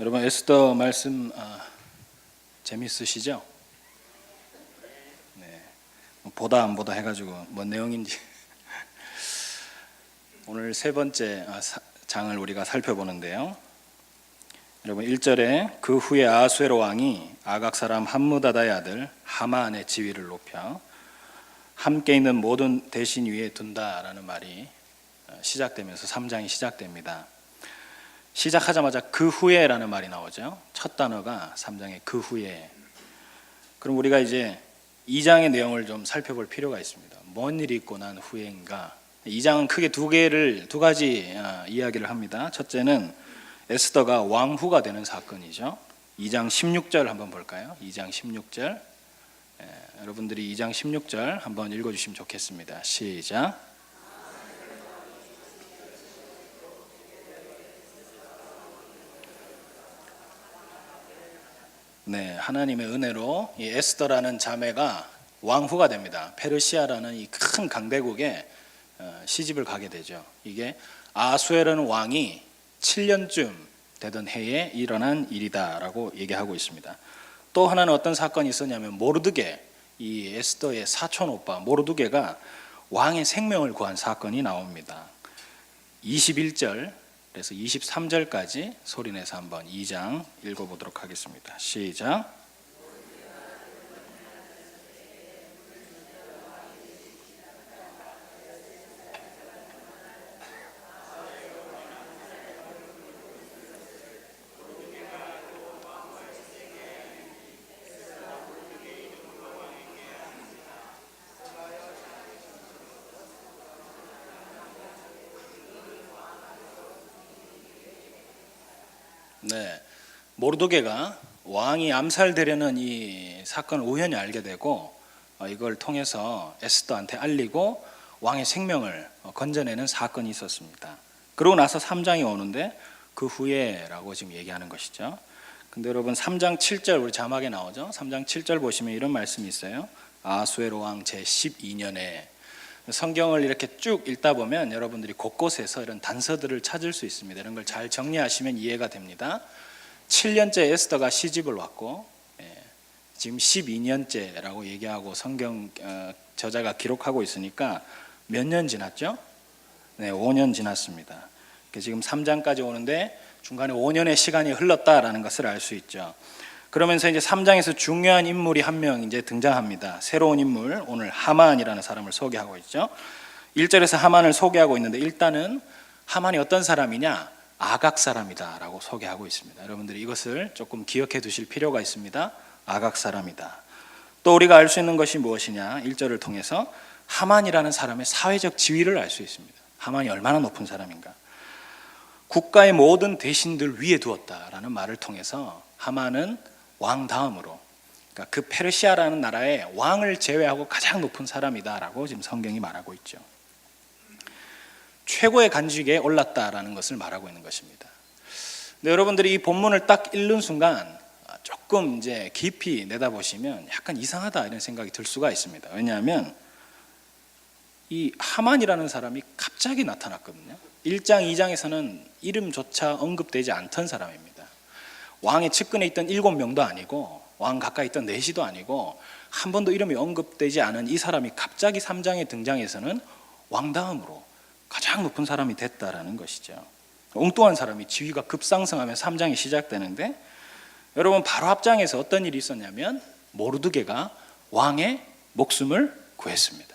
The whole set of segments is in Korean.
여러분 에스더 말씀 재밌으시죠? 네. 보다 안 보다 해가지고 뭔 내용인지 오늘 세 번째 장을 우리가 살펴보는데요. 여러분 1절에 그 후에 아하수에로 왕이 아각 사람 함므다다의 아들 하만의 지위를 높여 함께 있는 모든 대신 위에 둔다라는 말이 시작되면서 3장이 시작됩니다. 시작하자마자 그 후에라는 말이 나오죠. 첫 단어가 3장의 그 후에. 그럼 우리가 이제 2장의 내용을 좀 살펴볼 필요가 있습니다. 뭔 일이 있고 난 후에인가? 2장은 크게 두 가지 이야기를 합니다. 첫째는 에스더가 왕후가 되는 사건이죠. 2장 16절 한번 볼까요? 2장 16절. 여러분들이 2장 16절 한번 읽어주시면 좋겠습니다. 시작. 네, 하나님의 은혜로 이 에스더라는 자매가 왕후가 됩니다. 페르시아라는 이 큰 강대국에 시집을 가게 되죠. 이게 아하수에르는 왕이 7년쯤 되던 해에 일어난 일이다라고 얘기하고 있습니다. 또 하나는 어떤 사건이 있었냐면 모르드게, 이 에스더의 사촌 오빠 모르드게가 왕의 생명을 구한 사건이 나옵니다. 21절 그래서 23절까지 소리내서 한번 2장 읽어보도록 하겠습니다. 시작. 네, 모르드게가 왕이 암살되려는 이 사건을 우연히 알게 되고 이걸 통해서 에스더한테 알리고 왕의 생명을 건져내는 사건이 있었습니다. 그러고 나서 3장이 오는데 그 후에라고 지금 얘기하는 것이죠. 근데 여러분 3장 7절 우리 자막에 나오죠. 3장 7절 보시면 이런 말씀이 있어요. 아하수에로 왕 제12년에. 성경을 이렇게 쭉 읽다 보면 여러분들이 곳곳에서 이런 단서들을 찾을 수 있습니다. 이런 걸 잘 정리하시면 이해가 됩니다. 7년째 에스더가 시집을 왔고 지금 12년째라고 얘기하고 성경 저자가 기록하고 있으니까 몇 년 지났죠? 네, 5년 지났습니다. 지금 3장까지 오는데 중간에 5년의 시간이 흘렀다라는 것을 알 수 있죠. 그러면서 이제 3장에서 중요한 인물이 한 명 이제 등장합니다. 새로운 인물, 오늘 하만이라는 사람을 소개하고 있죠. 1절에서 하만을 소개하고 있는데 일단은 하만이 어떤 사람이냐? 아각 사람이다라고 소개하고 있습니다. 여러분들이 이것을 조금 기억해 두실 필요가 있습니다. 아각 사람이다. 또 우리가 알 수 있는 것이 무엇이냐? 1절을 통해서 하만이라는 사람의 사회적 지위를 알 수 있습니다. 하만이 얼마나 높은 사람인가? 국가의 모든 대신들 위에 두었다라는 말을 통해서 하만은 왕 다음으로, 그러니까 그 페르시아라는 나라의 왕을 제외하고 가장 높은 사람이다라고 지금 성경이 말하고 있죠. 최고의 간직에 올랐다라는 것을 말하고 있는 것입니다. 근데 여러분들이 이 본문을 딱 읽는 순간 조금 이제 깊이 내다보시면 약간 이상하다 이런 생각이 들 수가 있습니다. 왜냐하면 이 하만이라는 사람이 갑자기 나타났거든요. 1장, 2장에서는 이름조차 언급되지 않던 사람입니다. 왕의 측근에 있던 7명도 아니고 왕 가까이 있던 넷이도 아니고 한 번도 이름이 언급되지 않은 이 사람이 갑자기 3장에 등장해서는 왕 다음으로 가장 높은 사람이 됐다라는 것이죠. 엉뚱한 사람이 지위가 급상승하며 3장이 시작되는데 여러분 바로 앞장에서 어떤 일이 있었냐면 모르드게가 왕의 목숨을 구했습니다.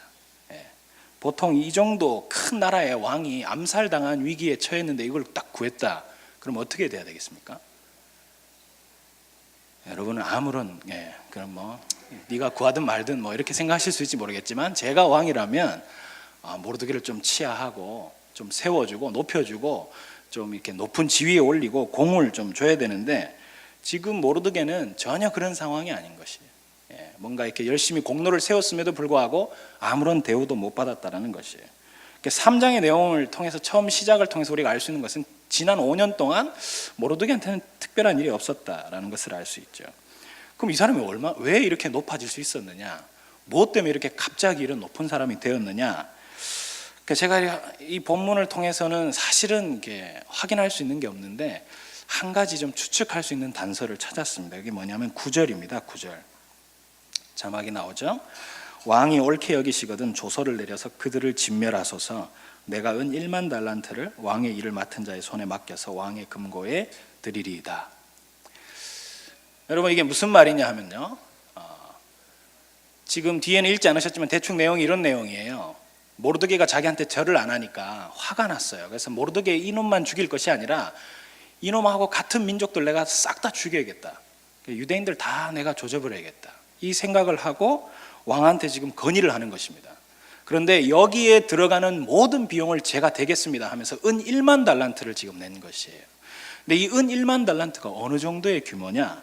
보통 이 정도 큰 나라의 왕이 암살당한 위기에 처했는데 이걸 딱 구했다. 그럼 어떻게 돼야 되겠습니까? 여러분은 아무런 그럼 뭐 네가 구하든 말든 뭐 이렇게 생각하실 수 있을지 모르겠지만 제가 왕이라면 모르드게를 좀 치하하고 좀 세워주고 높여주고 좀 이렇게 높은 지위에 올리고 공을 좀 줘야 되는데 지금 모르드게는 전혀 그런 상황이 아닌 것이에요. 뭔가 이렇게 열심히 공로를 세웠음에도 불구하고 아무런 대우도 못 받았다라는 것이에요. 3장의 내용을 통해서 처음 시작을 통해서 우리가 알 수 있는 것은 지난 5년 동안 모르드게한테는 특별한 일이 없었다라는 것을 알 수 있죠. 그럼 이 사람이 왜 이렇게 높아질 수 있었느냐? 무엇 때문에 이렇게 갑자기 이런 높은 사람이 되었느냐? 제가 이 본문을 통해서는 사실은 이렇게 확인할 수 있는 게 없는데 한 가지 좀 추측할 수 있는 단서를 찾았습니다. 이게 뭐냐면 9절입니다. 9절. 자막이 나오죠. 왕이 옳게 여기시거든 조서를 내려서 그들을 진멸하소서. 내가 은 1만 달란트를 왕의 일을 맡은 자의 손에 맡겨서 왕의 금고에 드리리이다. 여러분, 이게 무슨 말이냐 하면요, 지금 뒤에는 읽지 않으셨지만 대충 내용이 이런 내용이에요. 모르드게가 자기한테 절을 안 하니까 화가 났어요. 그래서 모르드게 이놈만 죽일 것이 아니라 이놈하고 같은 민족들 내가 싹 다 죽여야겠다. 유대인들 다 내가 조져버려야겠다. 이 생각을 하고 왕한테 지금 건의를 하는 것입니다. 그런데 여기에 들어가는 모든 비용을 제가 대겠습니다 하면서 은 1만 달란트를 지금 낸 것이에요. 근데 이 은 1만 달란트가 어느 정도의 규모냐?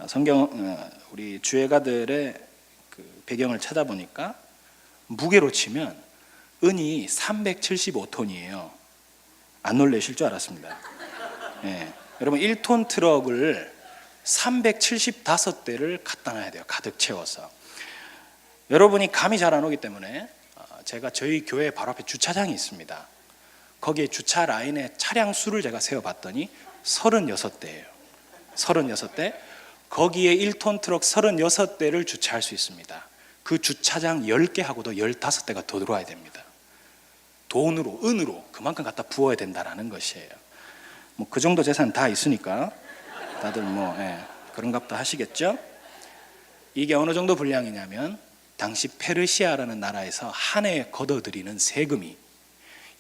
성경 우리 주예가들의 그 배경을 찾아보니까 무게로 치면 은이 375톤이에요. 안 놀라실 줄 알았습니다. 예. 여러분 1톤 트럭을 375대를 갖다 놔야 돼요. 가득 채워서. 여러분이 감이 잘 안 오기 때문에 제가 저희 교회 바로 앞에 주차장이 있습니다. 거기에 주차 라인에 차량 수를 제가 세어봤더니 36대예요. 36대. 거기에 1톤 트럭 36대를 주차할 수 있습니다. 그 주차장 10개 하고도 15대가 더 들어와야 됩니다. 돈으로, 은으로 그만큼 갖다 부어야 된다는 것이에요. 뭐 그 정도 재산 다 있으니까 다들 뭐 그런갑다 하시겠죠? 이게 어느 정도 분량이냐면 당시 페르시아라는 나라에서 한 해에 걷어들이는 세금이,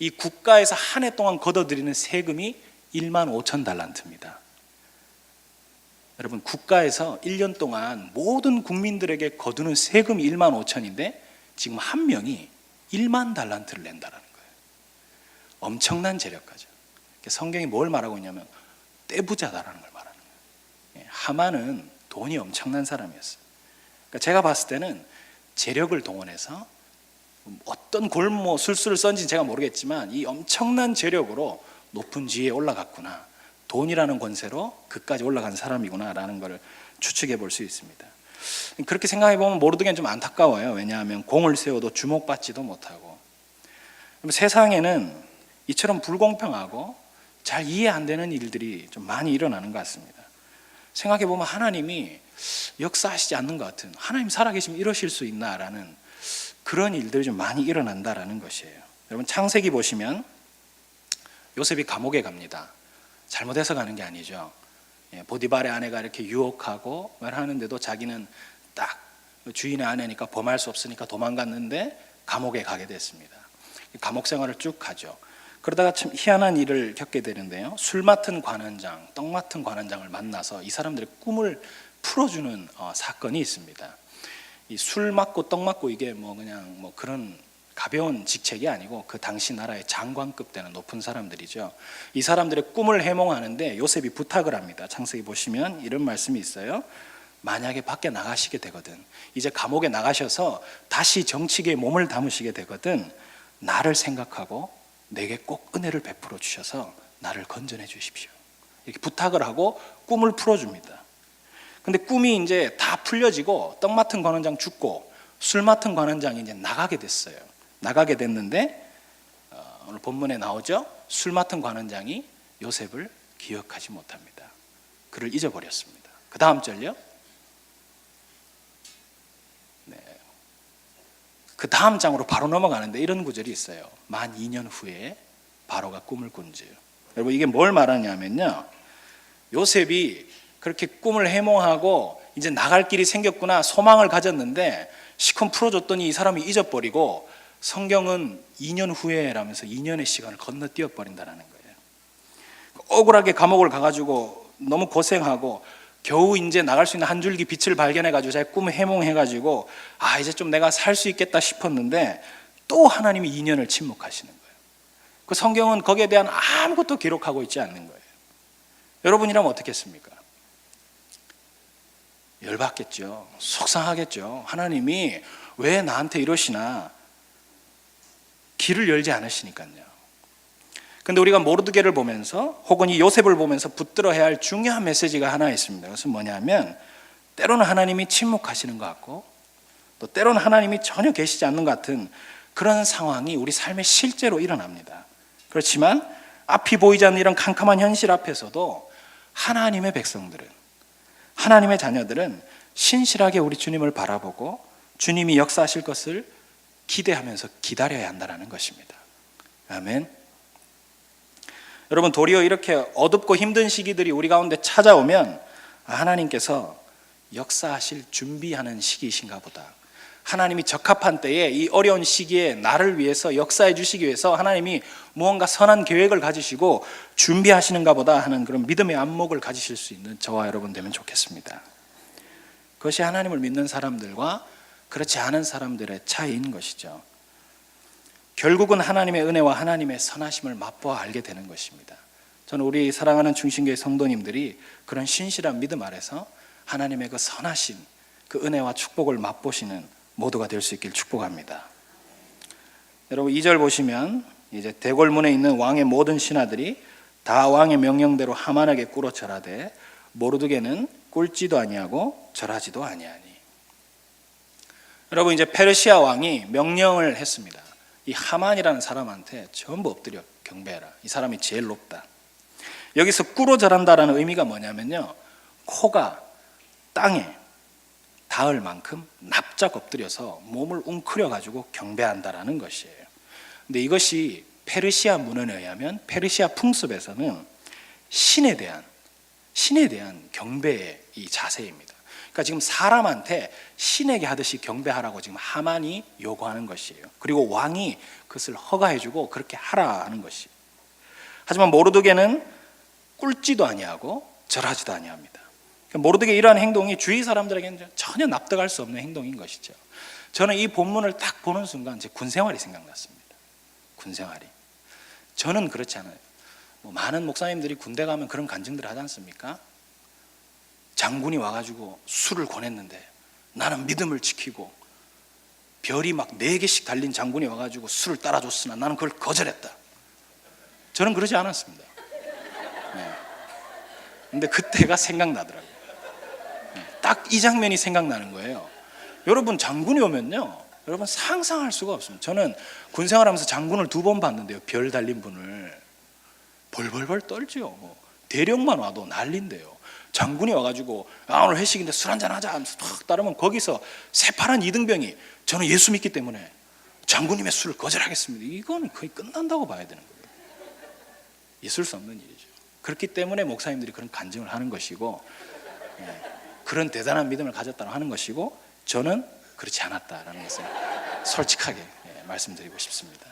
이 국가에서 한 해 동안 걷어들이는 세금이 1만 5천 달란트입니다. 여러분, 국가에서 1년 동안 모든 국민들에게 거두는 세금이 1만 5천인데 지금 한 명이 1만 달란트를 낸다는 거예요. 엄청난 재력가죠. 성경이 뭘 말하고 있냐면 떼부자다라는 걸 말하는 거예요. 하만은 돈이 엄청난 사람이었어요. 그러니까 제가 봤을 때는 재력을 동원해서 어떤 골모 술수를 썼는지 제가 모르겠지만 이 엄청난 재력으로 높은 지위에 올라갔구나, 돈이라는 권세로 그까지 올라간 사람이구나라는 걸 추측해 볼 수 있습니다. 그렇게 생각해 보면 모르드게는 좀 안타까워요. 왜냐하면 공을 세워도 주목받지도 못하고. 세상에는 이처럼 불공평하고 잘 이해 안 되는 일들이 좀 많이 일어나는 것 같습니다. 생각해 보면 하나님이 역사하시지 않는 것 같은, 하나님 살아계시면 이러실 수 있나라는 그런 일들이 좀 많이 일어난다라는 것이에요. 여러분 창세기 보시면 요셉이 감옥에 갑니다. 잘못해서 가는 게 아니죠. 보디발의 아내가 이렇게 유혹하고 말하는데도 자기는 딱 주인의 아내니까 범할 수 없으니까 도망갔는데 감옥에 가게 됐습니다. 감옥 생활을 쭉 하죠. 그러다가 참 희한한 일을 겪게 되는데요. 술 맡은 관원장, 떡 맡은 관원장을 만나서 이 사람들의 꿈을 풀어주는 사건이 있습니다. 이 술 맡고 떡 맡고 이게 뭐 그냥 뭐 그런 가벼운 직책이 아니고 그 당시 나라의 장관급 되는 높은 사람들이죠. 이 사람들의 꿈을 해몽하는데 요셉이 부탁을 합니다. 창세기 보시면 이런 말씀이 있어요. 만약에 밖에 나가시게 되거든, 이제 감옥에 나가셔서 다시 정치계에 몸을 담으시게 되거든, 나를 생각하고 내게 꼭 은혜를 베풀어 주셔서 나를 건져내 주십시오. 이렇게 부탁을 하고 꿈을 풀어줍니다. 근데 꿈이 이제 다 풀려지고 떡 맡은 관원장 죽고 술 맡은 관원장이 이제 나가게 됐어요. 나가게 됐는데 오늘 본문에 나오죠. 술 맡은 관원장이 요셉을 기억하지 못합니다. 그를 잊어버렸습니다. 그 다음 절요. 그 다음 장으로 바로 넘어가는데 이런 구절이 있어요. 만 2년 후에 바로가 꿈을 꾼지요. 여러분 이게 뭘 말하냐면요, 요셉이 그렇게 꿈을 해몽하고 이제 나갈 길이 생겼구나, 소망을 가졌는데 시컷 풀어줬더니 이 사람이 잊어버리고 성경은 2년 후에라면서 2년의 시간을 건너뛰어 버린다는 거예요. 억울하게 감옥을 가가지고 너무 고생하고 겨우 이제 나갈 수 있는 한 줄기 빛을 발견해가지고 자기 꿈을 해몽해가지고 이제 좀 내가 살 수 있겠다 싶었는데 또 하나님이 2년을 침묵하시는 거예요. 그 성경은 거기에 대한 아무것도 기록하고 있지 않는 거예요. 여러분이라면 어떻겠습니까? 열받겠죠. 속상하겠죠. 하나님이 왜 나한테 이러시나, 길을 열지 않으시니까요. 근데 우리가 모르드게를 보면서 혹은 이 요셉을 보면서 붙들어야 할 중요한 메시지가 하나 있습니다. 그것은 뭐냐면 때로는 하나님이 침묵하시는 것 같고 또 때로는 하나님이 전혀 계시지 않는 것 같은 그런 상황이 우리 삶에 실제로 일어납니다. 그렇지만 앞이 보이지 않는 이런 캄캄한 현실 앞에서도 하나님의 백성들은, 하나님의 자녀들은 신실하게 우리 주님을 바라보고 주님이 역사하실 것을 기대하면서 기다려야 한다는 것입니다. 아멘. 여러분, 도리어 이렇게 어둡고 힘든 시기들이 우리 가운데 찾아오면 하나님께서 역사하실 준비하는 시기이신가 보다. 하나님이 적합한 때에 이 어려운 시기에 나를 위해서 역사해 주시기 위해서 하나님이 무언가 선한 계획을 가지시고 준비하시는가 보다 하는 그런 믿음의 안목을 가지실 수 있는 저와 여러분 되면 좋겠습니다. 그것이 하나님을 믿는 사람들과 그렇지 않은 사람들의 차이인 것이죠. 결국은 하나님의 은혜와 하나님의 선하심을 맛보아 알게 되는 것입니다. 저는 우리 사랑하는 중심교회 성도님들이 그런 신실한 믿음 아래서 하나님의 그 선하심, 그 은혜와 축복을 맛보시는 모두가 될 수 있길 축복합니다. 여러분 2절 보시면 이제 대궐문에 있는 왕의 모든 신하들이 다 왕의 명령대로 하만에게 꿇어 절하되 모르드게는 꿇지도 아니하고 절하지도 아니하니. 여러분 이제 페르시아 왕이 명령을 했습니다. 이 하만이라는 사람한테 전부 엎드려 경배해라. 이 사람이 제일 높다. 여기서 꿇어 절한다라는 의미가 뭐냐면요, 코가 땅에 닿을 만큼 납작 엎드려서 몸을 웅크려 가지고 경배한다라는 것이에요. 근데 이것이 페르시아 문헌에 의하면 페르시아 풍습에서는 신에 대한 경배의 이 자세입니다. 그러니까 지금 사람한테 신에게 하듯이 경배하라고 지금 하만이 요구하는 것이에요. 그리고 왕이 그것을 허가해주고 그렇게 하라 하는 것이. 하지만 모르드게는 꿇지도 아니하고 절하지도 아니합니다. 모르드게 이러한 행동이 주위 사람들에게는 전혀 납득할 수 없는 행동인 것이죠. 저는 이 본문을 딱 보는 순간 제 군생활이 생각났습니다. 군생활이. 저는 그렇지 않아요. 많은 목사님들이 군대 가면 그런 간증들을 하지 않습니까? 장군이 와가지고 술을 권했는데 나는 믿음을 지키고, 별이 막 4개씩 달린 장군이 와가지고 술을 따라줬으나 나는 그걸 거절했다. 저는 그러지 않았습니다. 근데 그때가 생각나더라고요. 딱 이 장면이 생각나는 거예요. 여러분 장군이 오면요, 여러분 상상할 수가 없습니다. 저는 군 생활하면서 장군을 2번 봤는데요, 별 달린 분을 벌벌벌 떨지요. 대령만 와도 난린데요. 장군이 와가지고 오늘 회식인데 술 한잔 하자 하면서 탁 따르면 거기서 새파란 이등병이 저는 예수 믿기 때문에 장군님의 술을 거절하겠습니다. 이건 거의 끝난다고 봐야 되는 거예요. 있을 수 없는 일이죠. 그렇기 때문에 목사님들이 그런 간증을 하는 것이고, 그런 대단한 믿음을 가졌다고 하는 것이고, 저는 그렇지 않았다라는 것을 솔직하게 말씀드리고 싶습니다.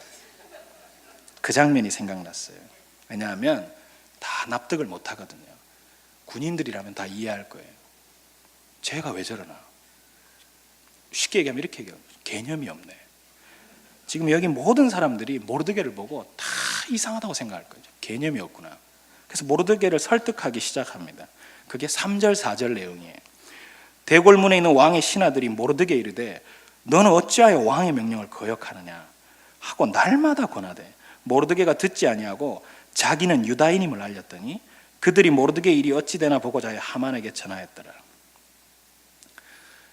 그 장면이 생각났어요. 왜냐하면 다 납득을 못 하거든요. 군인들이라면 다 이해할 거예요. 쟤가 왜 저러나? 쉽게 얘기하면 이렇게 얘기해요. 개념이 없네. 지금 여기 모든 사람들이 모르드게를 보고 다 이상하다고 생각할 거죠. 개념이 없구나. 그래서 모르드게를 설득하기 시작합니다. 그게 3절 4절 내용이에요. 대궐문에 있는 왕의 신하들이 모르드게 이르되 너는 어찌하여 왕의 명령을 거역하느냐 하고 날마다 권하되 모르드게가 듣지 아니하고 자기는 유다인임을 알렸더니 그들이 모르드게 일이 어찌 되나 보고자 하만에게 전하였더라.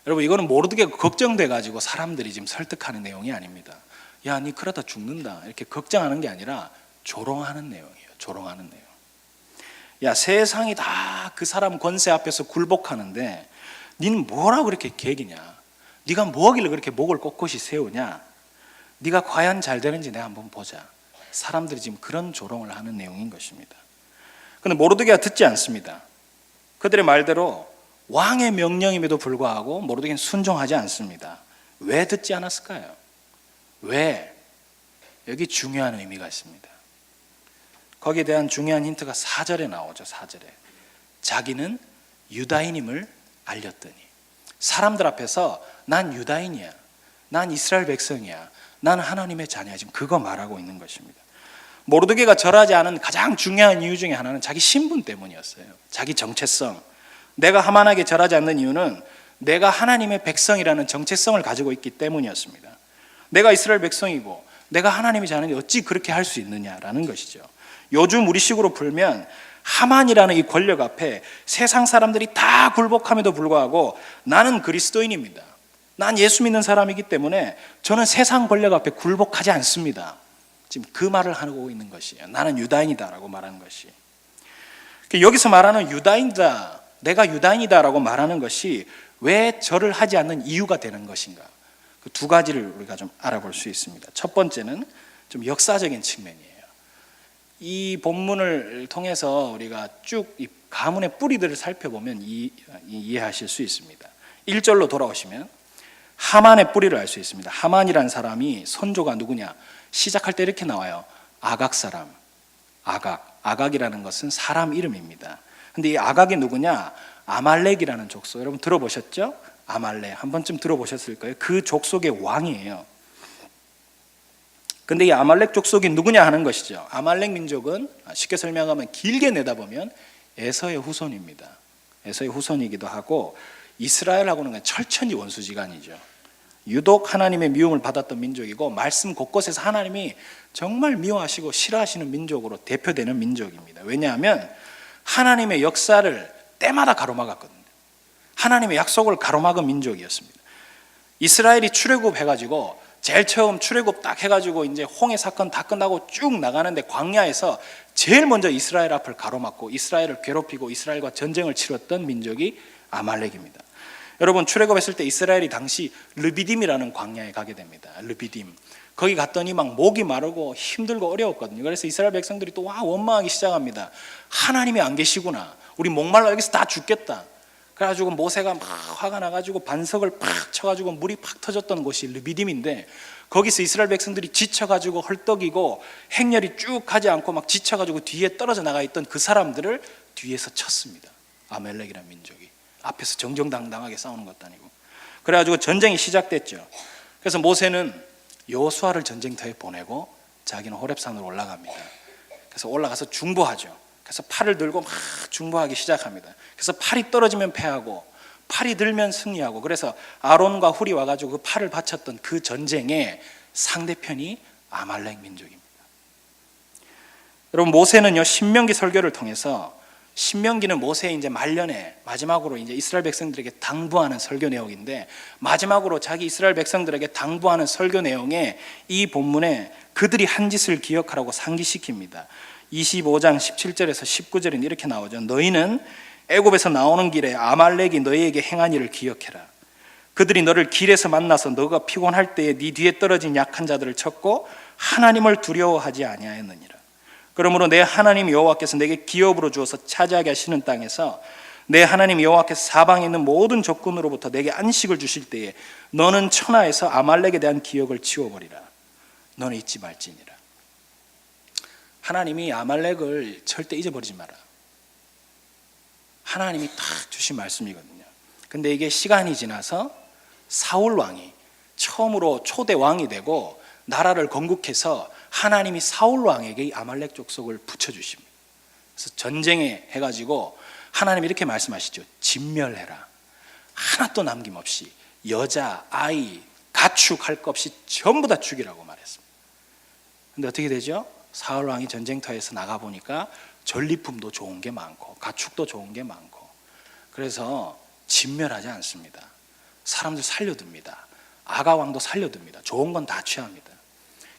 여러분 이거는 모르드게가 걱정돼 가지고 사람들이 지금 설득하는 내용이 아닙니다. 야, 니 그러다 죽는다 이렇게 걱정하는 게 아니라 조롱하는 내용이에요. 조롱하는 내용. 야, 세상이 다 그 사람 권세 앞에서 굴복하는데 니는 뭐라고 그렇게 개기냐? 네가 뭐하길래 그렇게 목을 꼿꼿이 세우냐? 네가 과연 잘 되는지 내가 한번 보자. 사람들이 지금 그런 조롱을 하는 내용인 것입니다. 그런데 모르드게가 듣지 않습니다. 그들의 말대로 왕의 명령임에도 불구하고 모르드게는 순종하지 않습니다. 왜 듣지 않았을까요? 왜? 여기 중요한 의미가 있습니다. 거기에 대한 중요한 힌트가 4절에 나오죠. 4절에 자기는 유다인임을 알렸더니, 사람들 앞에서 난 유다인이야, 난 이스라엘 백성이야, 난 하나님의 자녀야, 지금 그거 말하고 있는 것입니다. 모르드게가 절하지 않은 가장 중요한 이유 중에 하나는 자기 신분 때문이었어요. 자기 정체성. 내가 하만에게 절하지 않는 이유는 내가 하나님의 백성이라는 정체성을 가지고 있기 때문이었습니다. 내가 이스라엘 백성이고 내가 하나님의 자녀인데 어찌 그렇게 할 수 있느냐라는 것이죠. 요즘 우리식으로 풀면 하만이라는 이 권력 앞에 세상 사람들이 다 굴복함에도 불구하고 나는 그리스도인입니다. 난 예수 믿는 사람이기 때문에 저는 세상 권력 앞에 굴복하지 않습니다. 지금 그 말을 하고 있는 것이에요. 나는 유다인이다라고 말하는 것이. 여기서 말하는 유다인이다, 내가 유다인이다라고 말하는 것이 왜 절을 하지 않는 이유가 되는 것인가, 그 두 가지를 우리가 좀 알아볼 수 있습니다. 첫 번째는 좀 역사적인 측면이에요. 이 본문을 통해서 우리가 쭉 이 가문의 뿌리들을 살펴보면 이해하실 수 있습니다. 1절로 돌아오시면 하만의 뿌리를 알 수 있습니다. 하만이라는 사람이 선조가 누구냐, 시작할 때 이렇게 나와요. 아각 사람. 아각이라는 것은 사람 이름입니다. 근데 이 아각이 누구냐, 아말렉이라는 족속, 여러분 들어보셨죠? 아말렉 한 번쯤 들어보셨을 거예요. 그 족속의 왕이에요. 근데 이 아말렉 족속이 누구냐 하는 것이죠. 아말렉 민족은 쉽게 설명하면 길게 내다보면 에서의 후손입니다. 에서의 후손이기도 하고 이스라엘하고는 철천지 원수지간이죠. 유독 하나님의 미움을 받았던 민족이고 말씀 곳곳에서 하나님이 정말 미워하시고 싫어하시는 민족으로 대표되는 민족입니다. 왜냐하면 하나님의 역사를 때마다 가로막았거든요. 하나님의 약속을 가로막은 민족이었습니다. 이스라엘이 출애굽 해가지고 제일 처음 출애굽 딱 해가지고 이제 홍해 사건 다 끝나고 쭉 나가는데 광야에서 제일 먼저 이스라엘 앞을 가로막고 이스라엘을 괴롭히고 이스라엘과 전쟁을 치렀던 민족이 아말렉입니다. 여러분 출애굽했을 때 이스라엘이 당시 르비딤이라는 광야에 가게 됩니다. 르비딤. 거기 갔더니 막 목이 마르고 힘들고 어려웠거든요. 그래서 이스라엘 백성들이 또 원망하기 시작합니다. 하나님이 안 계시구나. 우리 목말라 여기서 다 죽겠다. 그래가지고 모세가 막 화가 나가지고 반석을 팍 쳐가지고 물이 팍 터졌던 곳이 르비딤인데 거기서 이스라엘 백성들이 지쳐가지고 헐떡이고 행렬이 쭉 가지 않고 막 지쳐가지고 뒤에 떨어져 나가 있던 그 사람들을 뒤에서 쳤습니다. 아말렉이라는 민족이 앞에서 정정당당하게 싸우는 것도 아니고. 그래가지고 전쟁이 시작됐죠. 그래서 모세는 여호수아를 전쟁터에 보내고 자기는 호렙산으로 올라갑니다. 그래서 올라가서 중보하죠. 그래서 팔을 들고 막 중보하기 시작합니다. 그래서 팔이 떨어지면 패하고 팔이 들면 승리하고, 그래서 아론과 훌이 와가지고 그 팔을 바쳤던 그 전쟁의 상대편이 아말렉 민족입니다. 여러분 모세는요 신명기 설교를 통해서, 신명기는 모세의 이제 말년에 마지막으로 이제 이스라엘 백성들에게 당부하는 설교 내용인데, 마지막으로 자기 이스라엘 백성들에게 당부하는 설교 내용에 이 본문에 그들이 한 짓을 기억하라고 상기시킵니다. 25장 17절에서 19절에 이렇게 나오죠. 너희는 애굽에서 나오는 길에 아말렉이 너희에게 행한 일을 기억해라. 그들이 너를 길에서 만나서 너가 피곤할 때에 네 뒤에 떨어진 약한 자들을 쳤고 하나님을 두려워하지 아니하였느니라. 그러므로 내 하나님 여호와께서 내게 기업으로 주어서 차지하게 하시는 땅에서 내 하나님 여호와께서 사방에 있는 모든 적군으로부터 내게 안식을 주실 때에 너는 천하에서 아말렉에 대한 기억을 지워버리라. 너는 잊지 말지니라. 하나님이 아말렉을 절대 잊어버리지 마라. 하나님이 딱 주신 말씀이거든요. 근데 이게 시간이 지나서 사울 왕이 처음으로 초대 왕이 되고 나라를 건국해서 하나님이 사울 왕에게 이 아말렉 족속을 붙여주십니다. 그래서 전쟁에 해가지고 하나님이 이렇게 말씀하시죠. 진멸해라. 하나도 남김없이 여자, 아이, 가축 할 것 없이 전부 다 죽이라고 말했습니다. 근데 어떻게 되죠? 사울 왕이 전쟁터에서 나가보니까 전리품도 좋은 게 많고 가축도 좋은 게 많고, 그래서 진멸하지 않습니다. 사람들 살려둡니다. 아가 왕도 살려둡니다. 좋은 건 다 취합니다.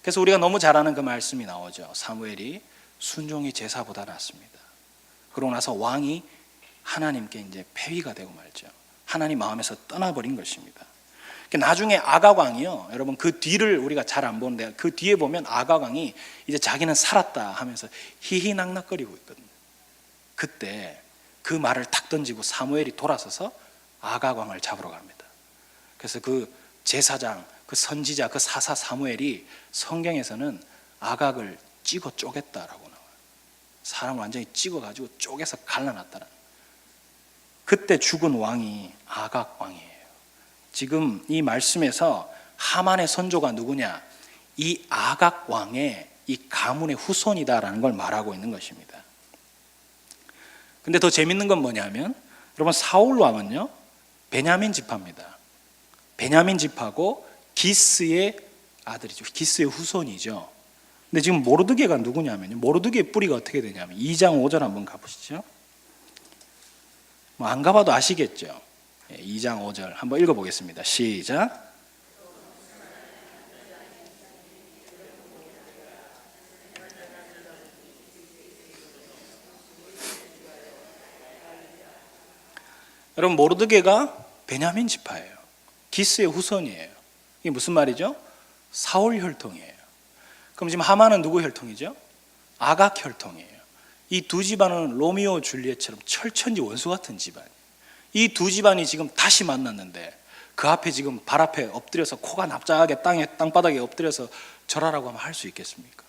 그래서 우리가 너무 잘 아는 그 말씀이 나오죠. 사무엘이 순종이 제사보다 낫습니다. 그러고 나서 왕이 하나님께 이제 폐위가 되고 말죠. 하나님 마음에서 떠나버린 것입니다. 나중에 아각 왕이요, 여러분 그 뒤를 우리가 잘 안 보는데 그 뒤에 보면 아각 왕이 이제 자기는 살았다 하면서 희희낙낙거리고 있거든요. 그때 그 말을 탁 던지고 사무엘이 돌아서서 아각 왕을 잡으러 갑니다. 그래서 그 제사장, 그 선지자, 그 사사 사무엘이 성경에서는 아각을 찍어 쪼갰다라고 나와요. 사람을 완전히 찍어가지고 쪼개서 갈라놨다는. 그때 죽은 왕이 아각 왕이에요. 지금 이 말씀에서 하만의 선조가 누구냐? 이 아각 왕의 이 가문의 후손이다라는 걸 말하고 있는 것입니다. 근데 더 재밌는 건 뭐냐면, 여러분 사울 왕은요 베냐민 지파입니다. 베냐민 지파고 기스의 아들이죠. 기스의 후손이죠. 근데 지금 모르드게가 누구냐면요, 모르드게의 뿌리가 어떻게 되냐면 2장 5절 한번 가보시죠. 뭐 안 가봐도 아시겠죠. 2장 5절 한번 읽어보겠습니다. 시작. 여러분, 모르드게가 베냐민 지파예요. 기스의 후손이에요. 이게 무슨 말이죠? 사울 혈통이에요. 그럼 지금 하만은 누구 혈통이죠? 아각 혈통이에요. 이 두 집안은 로미오 줄리엣처럼 철천지 원수 같은 집안이에요. 이 두 집안이 지금 다시 만났는데 그 앞에 지금 발 앞에 엎드려서 코가 납작하게 땅바닥에 엎드려서 절하라고 하면 할 수 있겠습니까?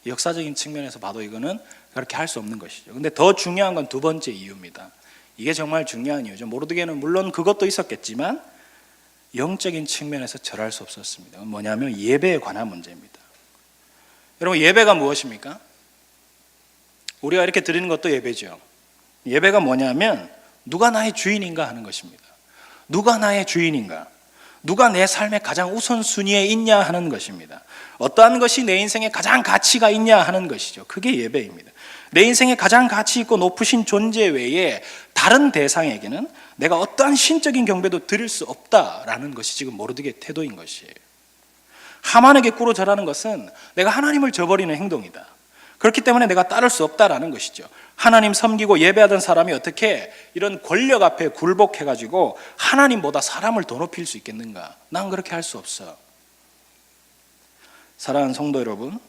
역사적인 측면에서 봐도 이거는 그렇게 할 수 없는 것이죠. 근데 더 중요한 건 두 번째 이유입니다. 이게 정말 중요한 이유죠. 모르드게는 물론 그것도 있었겠지만 영적인 측면에서 절할 수 없었습니다. 뭐냐면 예배에 관한 문제입니다. 여러분, 예배가 무엇입니까? 우리가 이렇게 드리는 것도 예배죠. 예배가 뭐냐면 누가 나의 주인인가 하는 것입니다. 누가 나의 주인인가? 누가 내 삶의 가장 우선순위에 있냐 하는 것입니다. 어떠한 것이 내 인생에 가장 가치가 있냐 하는 것이죠. 그게 예배입니다. 내 인생에 가장 가치 있고 높으신 존재 외에 다른 대상에게는 내가 어떠한 신적인 경배도 드릴 수 없다라는 것이 지금 모르드게의 태도인 것이에요. 하만에게 꿇어 절하는 것은 내가 하나님을 저버리는 행동이다. 그렇기 때문에 내가 따를 수 없다라는 것이죠. 하나님 섬기고 예배하던 사람이 어떻게 이런 권력 앞에 굴복해가지고 하나님보다 사람을 더 높일 수 있겠는가? 난 그렇게 할 수 없어. 사랑하는 성도 여러분,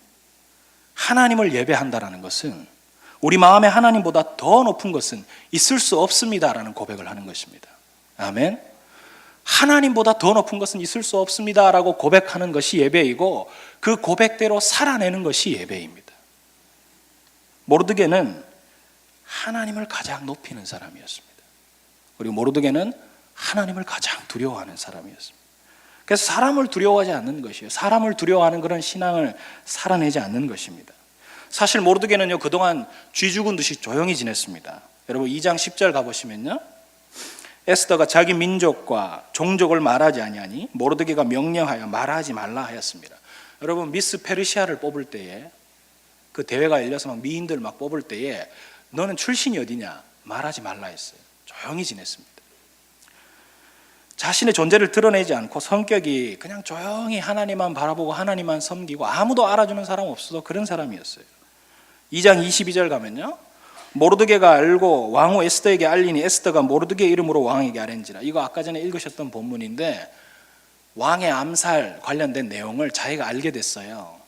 하나님을 예배한다라는 것은 우리 마음에 하나님보다 더 높은 것은 있을 수 없습니다라는 고백을 하는 것입니다. 아멘. 하나님보다 더 높은 것은 있을 수 없습니다라고 고백하는 것이 예배이고 그 고백대로 살아내는 것이 예배입니다. 모르드게는 하나님을 가장 높이는 사람이었습니다. 그리고 모르드게는 하나님을 가장 두려워하는 사람이었습니다. 그래서 사람을 두려워하지 않는 것이에요. 사람을 두려워하는 그런 신앙을 살아내지 않는 것입니다. 사실 모르드게는요, 그동안 쥐 죽은 듯이 조용히 지냈습니다. 여러분 2장 10절 가보시면요, 에스더가 자기 민족과 종족을 말하지 아니하니 모르드게가 명령하여 말하지 말라 하였습니다. 여러분, 미스 페르시아를 뽑을 때에 그 대회가 열려서 막 미인들 막 뽑을 때에 너는 출신이 어디냐 말하지 말라 했어요. 조용히 지냈습니다. 자신의 존재를 드러내지 않고 성격이 그냥 조용히 하나님만 바라보고 하나님만 섬기고 아무도 알아주는 사람 없어도 그런 사람이었어요. 2장 22절 가면요, 모르드게가 알고 왕후 에스더에게 알리니 에스더가 모르드게 이름으로 왕에게 아뢰니라. 이거 아까 전에 읽으셨던 본문인데 왕의 암살 관련된 내용을 자기가 알게 됐어요.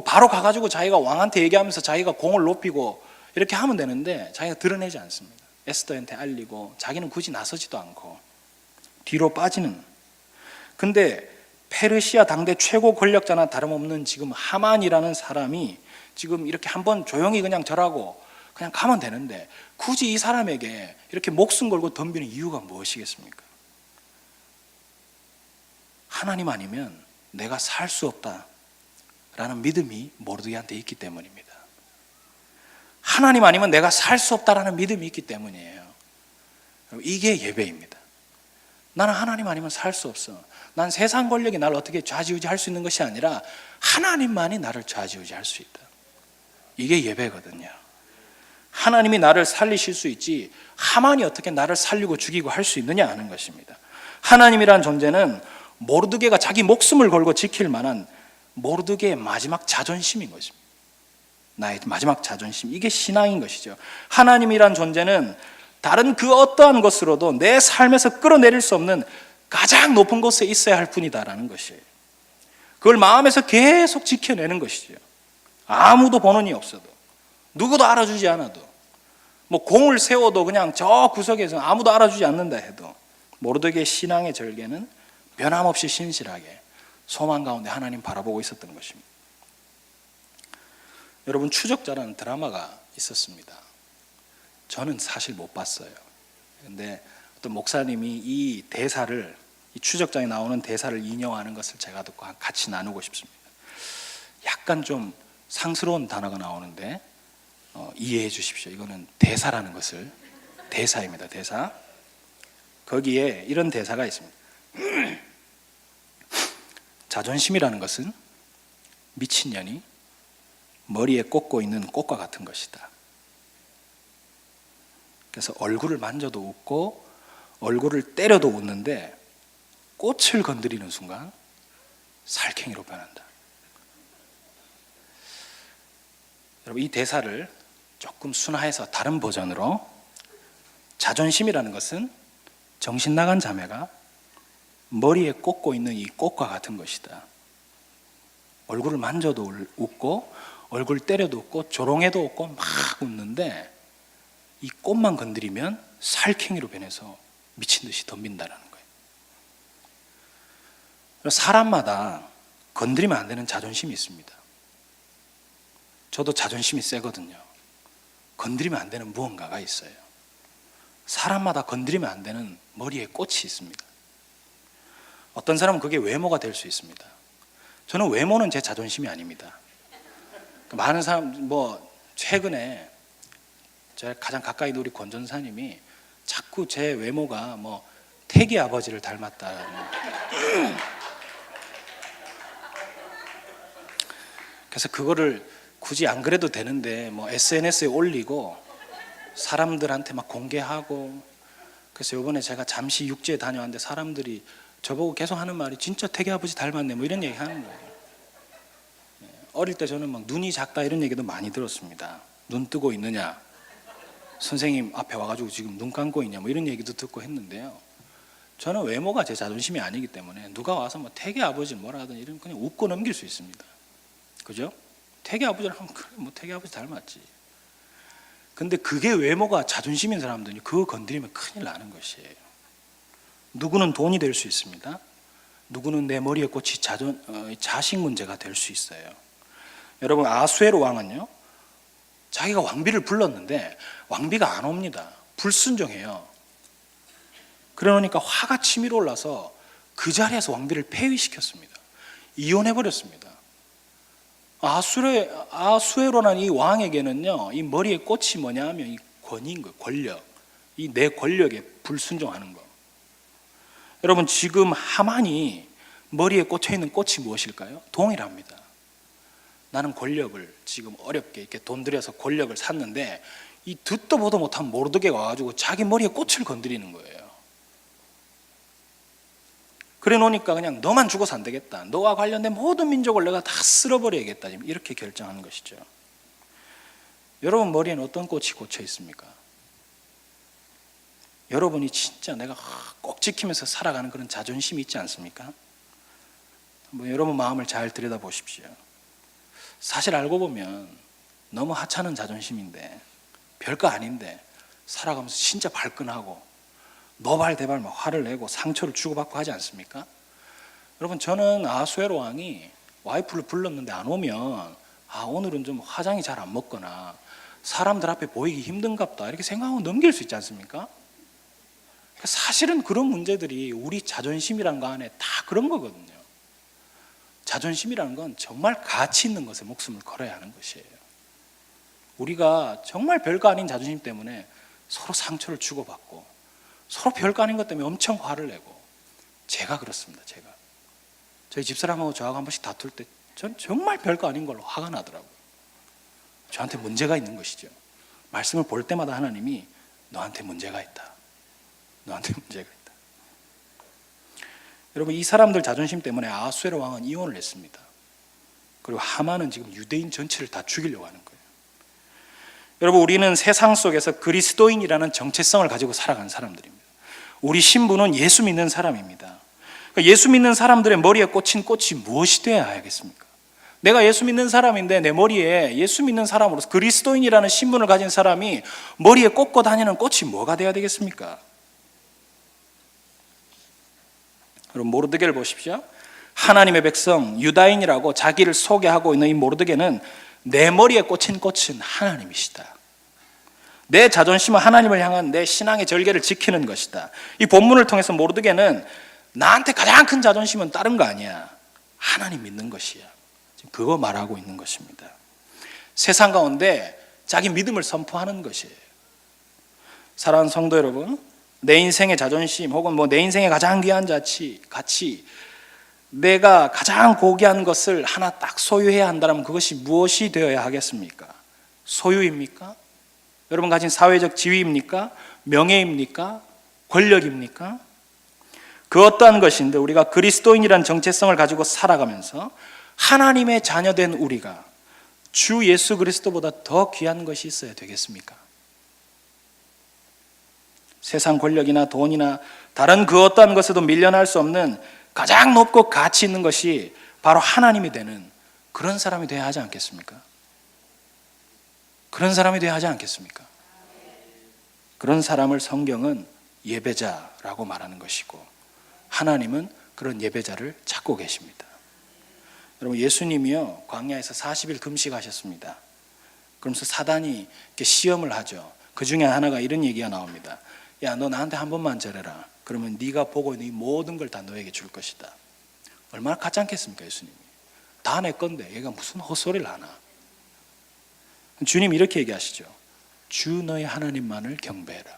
바로 가가지고 자기가 왕한테 얘기하면서 자기가 공을 높이고 이렇게 하면 되는데 자기가 드러내지 않습니다. 에스더한테 알리고 자기는 굳이 나서지도 않고 뒤로 빠지는. 근데 페르시아 당대 최고 권력자나 다름없는 지금 하만이라는 사람이 지금 이렇게 한번 조용히 그냥 절하고 그냥 가면 되는데 굳이 이 사람에게 이렇게 목숨 걸고 덤비는 이유가 무엇이겠습니까? 하나님 아니면 내가 살 수 없다라는 믿음이 모르드게한테 있기 때문입니다. 하나님 아니면 내가 살 수 없다라는 믿음이 있기 때문이에요. 이게 예배입니다. 나는 하나님 아니면 살 수 없어. 난 세상 권력이 나를 어떻게 좌지우지할 수 있는 것이 아니라 하나님만이 나를 좌지우지할 수 있다. 이게 예배거든요. 하나님이 나를 살리실 수 있지 하만이 어떻게 나를 살리고 죽이고 할 수 있느냐 하는 것입니다. 하나님이란 존재는 모르드게가 자기 목숨을 걸고 지킬 만한 모르드게의 마지막 자존심인 것입니다. 나의 마지막 자존심, 이게 신앙인 것이죠. 하나님이란 존재는 다른 그 어떠한 것으로도 내 삶에서 끌어내릴 수 없는 가장 높은 곳에 있어야 할 뿐이다라는 것이에요. 그걸 마음에서 계속 지켜내는 것이죠. 아무도 보는 이 없어도, 누구도 알아주지 않아도, 뭐 공을 세워도 그냥 저 구석에서 아무도 알아주지 않는다 해도 모르드게의 신앙의 절개는 변함없이 신실하게 소망 가운데 하나님 바라보고 있었던 것입니다. 여러분, 추적자라는 드라마가 있었습니다. 저는 사실 못 봤어요. 그런데 어떤 목사님이 이 대사를, 이 추적자에 나오는 대사를 인용하는 것을 제가 듣고 같이 나누고 싶습니다. 약간 좀 상스러운 단어가 나오는데 이해해 주십시오. 이거는 대사라는 것을, 대사입니다. 대사. 거기에 이런 대사가 있습니다. 자존심이라는 것은 미친년이 머리에 꽂고 있는 꽃과 같은 것이다. 그래서 얼굴을 만져도 웃고 얼굴을 때려도 웃는데 꽃을 건드리는 순간 살쾡이로 변한다. 여러분, 이 대사를 조금 순화해서 다른 버전으로, 자존심이라는 것은 정신 나간 자매가 머리에 꽂고 있는 이 꽃과 같은 것이다. 얼굴을 만져도 웃고 얼굴 때려도 웃고 조롱해도 웃고 막 웃는데 이 꽃만 건드리면 살쾡이로 변해서 미친 듯이 덤빈다라는 거예요. 사람마다 건드리면 안 되는 자존심이 있습니다. 저도 자존심이 세거든요. 건드리면 안 되는 무언가가 있어요. 사람마다 건드리면 안 되는 머리에 꽃이 있습니다. 어떤 사람은 그게 외모가 될 수 있습니다. 저는 외모는 제 자존심이 아닙니다. 많은 사람, 최근에 제가 가장 가까이 있는 우리 권 전사님이 자꾸 제 외모가 태기 아버지를 닮았다. 그래서 그거를 굳이 안 그래도 되는데 SNS에 올리고 사람들한테 막 공개하고, 그래서 이번에 제가 잠시 육지에 다녀왔는데 사람들이 저보고 계속 하는 말이 진짜 태기 아버지 닮았네 이런 얘기 하는 거예요. 어릴 때 저는 막 눈이 작다 이런 얘기도 많이 들었습니다. 눈 뜨고 있느냐, 선생님 앞에 와가지고 지금 눈 감고 있냐 이런 얘기도 듣고 했는데요. 저는 외모가 제 자존심이 아니기 때문에 누가 와서 태기 아버지 뭐라 하든 이런 그냥 웃고 넘길 수 있습니다. 그죠? 태기 아버지를 하면 그래 태기 아버지 닮았지. 근데 그게 외모가 자존심인 사람들이 그거 건드리면 큰일 나는 것이에요. 누구는 돈이 될 수 있습니다. 누구는 내 머리에 꽂힌 자식 문제가 될 수 있어요. 여러분, 아수에로 왕은요, 자기가 왕비를 불렀는데 왕비가 안 옵니다. 불순종해요. 그러니까 화가 치밀어 올라서 그 자리에서 왕비를 폐위시켰습니다. 이혼해버렸습니다. 아수에로라는 이 왕에게는요, 이 머리에 꽃이 뭐냐 하면 이 권위인 거예요. 권력. 이 내 권력에 불순종하는 거. 여러분, 지금 하만이 머리에 꽂혀 있는 꽃이 무엇일까요? 동일합니다. 나는 권력을 지금 어렵게 이렇게 돈 들여서 권력을 샀는데 이 듣도 보도 못한 모르드게가 와가지고 자기 머리에 꽃을 건드리는 거예요. 그래 놓으니까 그냥 너만 죽어서 안 되겠다. 너와 관련된 모든 민족을 내가 다 쓸어버려야겠다. 이렇게 결정하는 것이죠. 여러분 머리에는 어떤 꽃이 꽂혀 있습니까? 여러분이 진짜 내가 꼭 지키면서 살아가는 그런 자존심이 있지 않습니까? 여러분 마음을 잘 들여다보십시오. 사실 알고 보면 너무 하찮은 자존심인데 별거 아닌데 살아가면서 진짜 발끈하고 노발대발 막 화를 내고 상처를 주고받고 하지 않습니까? 여러분, 저는 아수에로 왕이 와이프를 불렀는데 안 오면 오늘은 좀 화장이 잘 안 먹거나 사람들 앞에 보이기 힘든갑다 이렇게 생각하고 넘길 수 있지 않습니까? 사실은 그런 문제들이 우리 자존심이라는 거 안에 다 그런 거거든요. 자존심이라는 건 정말 가치 있는 것에 목숨을 걸어야 하는 것이에요. 우리가 정말 별거 아닌 자존심 때문에 서로 상처를 주고받고 서로 별거 아닌 것 때문에 엄청 화를 내고, 제가 그렇습니다. 저희 집사람하고 저하고 한 번씩 다툴 때 전 정말 별거 아닌 걸로 화가 나더라고요. 저한테 문제가 있는 것이죠. 말씀을 볼 때마다 하나님이 너한테 문제가 있다. 여러분, 이 사람들 자존심 때문에 아수에로 왕은 이혼을 했습니다. 그리고 하만은 지금 유대인 전체를 다 죽이려고 하는 거예요. 여러분, 우리는 세상 속에서 그리스도인이라는 정체성을 가지고 살아가는 사람들입니다. 우리 신분은 예수 믿는 사람입니다. 예수 믿는 사람들의 머리에 꽂힌 꽃이 무엇이 되어야 하겠습니까? 내가 예수 믿는 사람인데 내 머리에 예수 믿는 사람으로서 그리스도인이라는 신분을 가진 사람이 머리에 꽂고 다니는 꽃이 뭐가 되어야 되겠습니까? 여러분, 모르드게를 보십시오. 하나님의 백성 유다인이라고 자기를 소개하고 있는 이 모르드게는 내 머리에 꽂힌 꽃은 하나님이시다. 내 자존심은 하나님을 향한 내 신앙의 절개를 지키는 것이다. 이 본문을 통해서 모르드게는 나한테 가장 큰 자존심은 다른 거 아니야. 하나님 믿는 것이야. 지금 그거 말하고 있는 것입니다. 세상 가운데 자기 믿음을 선포하는 것이에요. 사랑하는 성도 여러분, 내 인생의 자존심 혹은 내 인생의 가장 귀한 가치, 내가 가장 고귀한 것을 하나 딱 소유해야 한다면 그것이 무엇이 되어야 하겠습니까? 소유입니까? 여러분 가진 사회적 지위입니까? 명예입니까? 권력입니까? 그 어떠한 것인데 우리가 그리스도인이라는 정체성을 가지고 살아가면서 하나님의 자녀된 우리가 주 예수 그리스도보다 더 귀한 것이 있어야 되겠습니까? 세상 권력이나 돈이나 다른 그 어떠한 것에도 밀려날 수 없는 가장 높고 가치 있는 것이 바로 하나님이 되는 그런 사람이 되어야 하지 않겠습니까? 그런 사람이 되어야 하지 않겠습니까? 그런 사람을 성경은 예배자라고 말하는 것이고 하나님은 그런 예배자를 찾고 계십니다. 여러분, 예수님이요 광야에서 40일 금식하셨습니다. 그러면서 사단이 이렇게 시험을 하죠. 그 중에 하나가 이런 얘기가 나옵니다. 야, 너 나한테 한 번만 절해라. 그러면 네가 보고 있는 이 모든 걸 다 너에게 줄 것이다. 얼마나 가짜 않겠습니까, 예수님이? 다 내 건데 얘가 무슨 헛소리를 하나. 주님 이렇게 얘기하시죠. 주 너의 하나님만을 경배해라.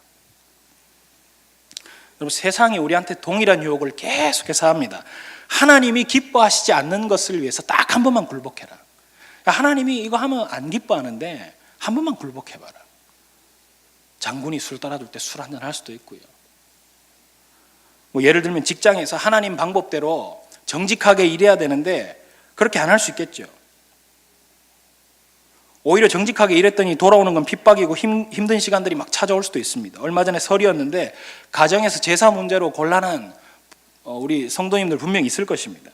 여러분, 세상이 우리한테 동일한 유혹을 계속해서 합니다. 하나님이 기뻐하시지 않는 것을 위해서 딱 한 번만 굴복해라. 하나님이 이거 하면 안 기뻐하는데 한 번만 굴복해봐라. 장군이 술 따라줄 때 술 한잔 할 수도 있고요. 뭐 예를 들면 직장에서 하나님 방법대로 정직하게 일해야 되는데 그렇게 안 할 수 있겠죠. 오히려 정직하게 일했더니 돌아오는 건 핍박이고 힘든 시간들이 막 찾아올 수도 있습니다. 얼마 전에 설이었는데 가정에서 제사 문제로 곤란한 우리 성도님들 분명히 있을 것입니다.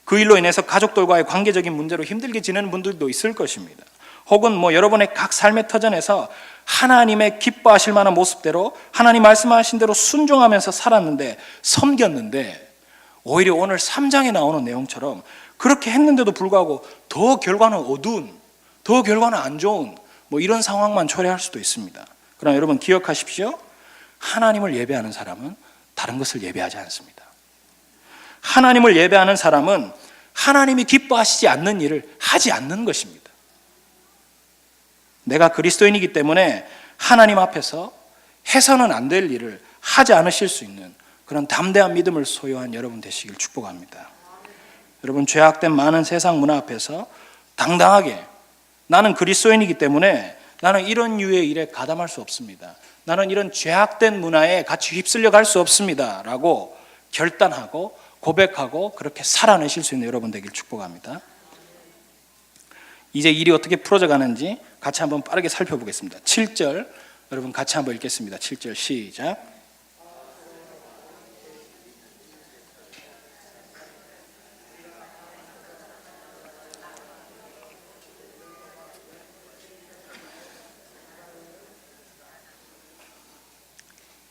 그 일로 인해서 가족들과의 관계적인 문제로 힘들게 지내는 분들도 있을 것입니다. 혹은 뭐 여러분의 각 삶의 터전에서 하나님의 기뻐하실 만한 모습대로 하나님 말씀하신 대로 순종하면서 살았는데 섬겼는데 오히려 오늘 3장에 나오는 내용처럼 그렇게 했는데도 불구하고 더 결과는 어두운, 더 결과는 안 좋은 뭐 이런 상황만 초래할 수도 있습니다. 그러나 여러분 기억하십시오. 하나님을 예배하는 사람은 다른 것을 예배하지 않습니다. 하나님을 예배하는 사람은 하나님이 기뻐하시지 않는 일을 하지 않는 것입니다. 내가 그리스도인이기 때문에 하나님 앞에서 해서는 안 될 일을 하지 않으실 수 있는 그런 담대한 믿음을 소유한 여러분 되시길 축복합니다. 여러분, 죄악된 많은 세상 문화 앞에서 당당하게 나는 그리스도인이기 때문에 나는 이런 유의 일에 가담할 수 없습니다. 나는 이런 죄악된 문화에 같이 휩쓸려 갈 수 없습니다. 라고 결단하고 고백하고 그렇게 살아내실 수 있는 여러분 되길 축복합니다. 이제 일이 어떻게 풀어져 가는지 같이 한번 빠르게 살펴보겠습니다. 7절 여러분 같이 한번 읽겠습니다. 7절 시작.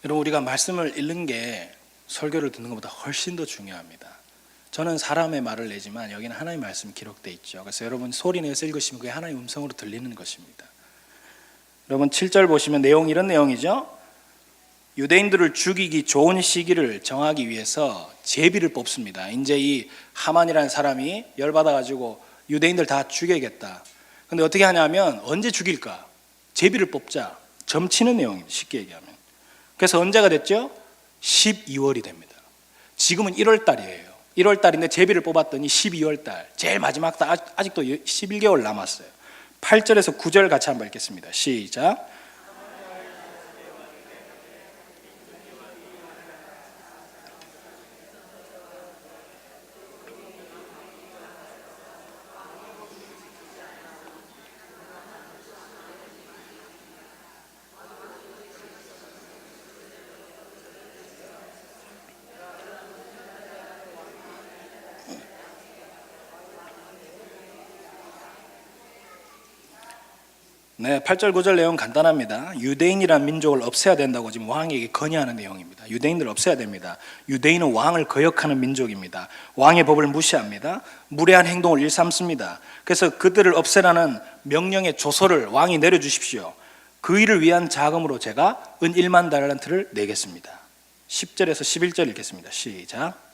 여러분, 우리가 말씀을 읽는 게 설교를 듣는 것보다 훨씬 더 중요합니다. 저는 사람의 말을 내지만 여기는 하나님의 말씀이 기록되어 있죠. 그래서 여러분 소리 내서 읽으시면 그게 하나님의 음성으로 들리는 것입니다. 여러분 7절 보시면 내용이 이런 내용이죠. 유대인들을 죽이기 좋은 시기를 정하기 위해서 제비를 뽑습니다. 이제 이 하만이라는 사람이 열받아가지고 유대인들 다 죽여야겠다. 근데 어떻게 하냐면 언제 죽일까? 제비를 뽑자. 점치는 내용입니다. 쉽게 얘기하면. 그래서 언제가 됐죠? 12월이 됩니다. 지금은 1월 달이에요. 1월 달인데 제비를 뽑았더니 12월 달 제일 마지막 달 아직도 11개월 남았어요. 8절에서 9절 같이 한번 읽겠습니다. 시작. 네, 8절 9절 내용 간단합니다. 유대인이란 민족을 없애야 된다고 지금 왕에게 건의하는 내용입니다. 유대인들을 없애야 됩니다. 유대인은 왕을 거역하는 민족입니다. 왕의 법을 무시합니다. 무례한 행동을 일삼습니다. 그래서 그들을 없애라는 명령의 조서를 왕이 내려주십시오. 그 일을 위한 자금으로 제가 은 1만 달란트를 내겠습니다. 10절에서 11절 읽겠습니다. 시작.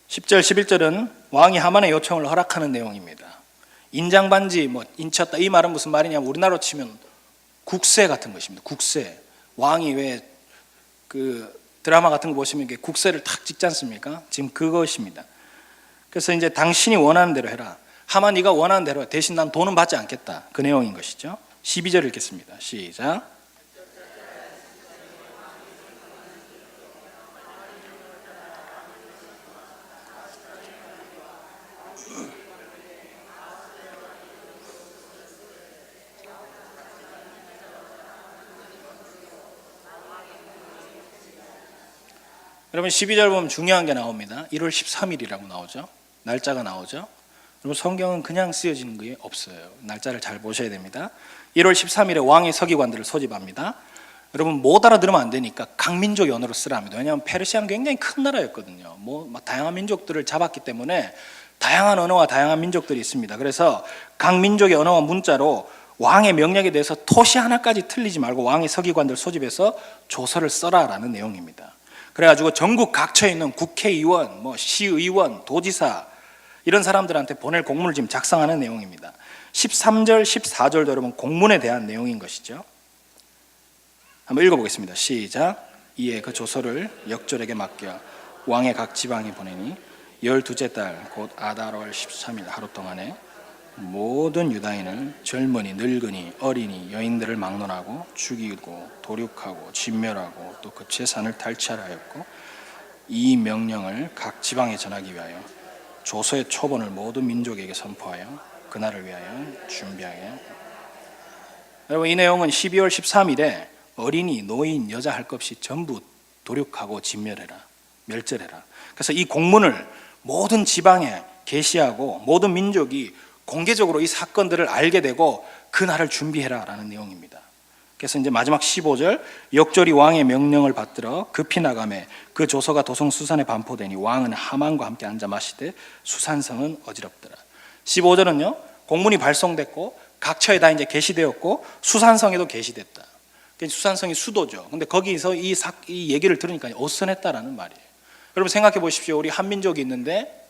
10절, 11절은 왕이 하만의 요청을 허락하는 내용입니다. 인장반지, 인쳤다 이 말은 무슨 말이냐면 우리나라로 치면 국세 같은 것입니다. 국세. 왕이 왜 그 드라마 같은 거 보시면 이게 국세를 탁 찍지 않습니까? 지금 그것입니다. 그래서 이제 당신이 원하는 대로 해라. 하만 네가 원하는 대로 해. 대신 난 돈은 받지 않겠다. 그 내용인 것이죠. 12절 읽겠습니다. 시작. 여러분 12절 보면 중요한 게 나옵니다. 1월 13일이라고 나오죠. 날짜가 나오죠. 여러분 성경은 그냥 쓰여지는 게 없어요. 날짜를 잘 보셔야 됩니다. 1월 13일에 왕의 서기관들을 소집합니다. 여러분 못 알아들으면 안 되니까 각민족 언어로 쓰라 합니다. 왜냐하면 페르시아는 굉장히 큰 나라였거든요. 다양한 민족들을 잡았기 때문에 다양한 언어와 다양한 민족들이 있습니다. 그래서 각 민족의 언어와 문자로 왕의 명령에 대해서 토시 하나까지 틀리지 말고 왕의 서기관들 소집해서 조서를 써라라는 내용입니다. 그래가지고 전국 각처에 있는 국회의원, 시의원, 도지사 이런 사람들한테 보낼 공문을 지금 작성하는 내용입니다. 13절, 14절도 여러분 공문에 대한 내용인 것이죠. 한번 읽어보겠습니다. 시작. 이에 그 조서를 역졸에게 맡겨 왕의 각 지방에 보내니 12째 달 곧 아달월 13일 하루 동안에 모든 유다인을 젊은이, 늙은이, 어린이, 여인들을 막론하고 죽이고 도륙하고 진멸하고 또 그 재산을 탈취하였고 이 명령을 각 지방에 전하기 위하여 조서의 초본을 모든 민족에게 선포하여 그날을 위하여 준비하여. 여러분 이 내용은 12월 13일에 어린이, 노인, 여자 할 것 없이 전부 도륙하고 진멸해라, 멸절해라. 그래서 이 공문을 모든 지방에 게시하고 모든 민족이 공개적으로 이 사건들을 알게 되고 그날을 준비해라라는 내용입니다. 그래서 이제 마지막 15절 역졸이 왕의 명령을 받들어 급히 나가매 그 조서가 도성 수산에 반포되니 왕은 하만과 함께 앉아 마시되 수산성은 어지럽더라. 15절은요 공문이 발송됐고 각처에 다 이제 게시되었고 수산성에도 게시됐다. 수산성이 수도죠. 근데 거기서 이 얘기를 들으니까 어선했다라는 말이에요. 여러분 생각해 보십시오. 우리 한민족이 있는데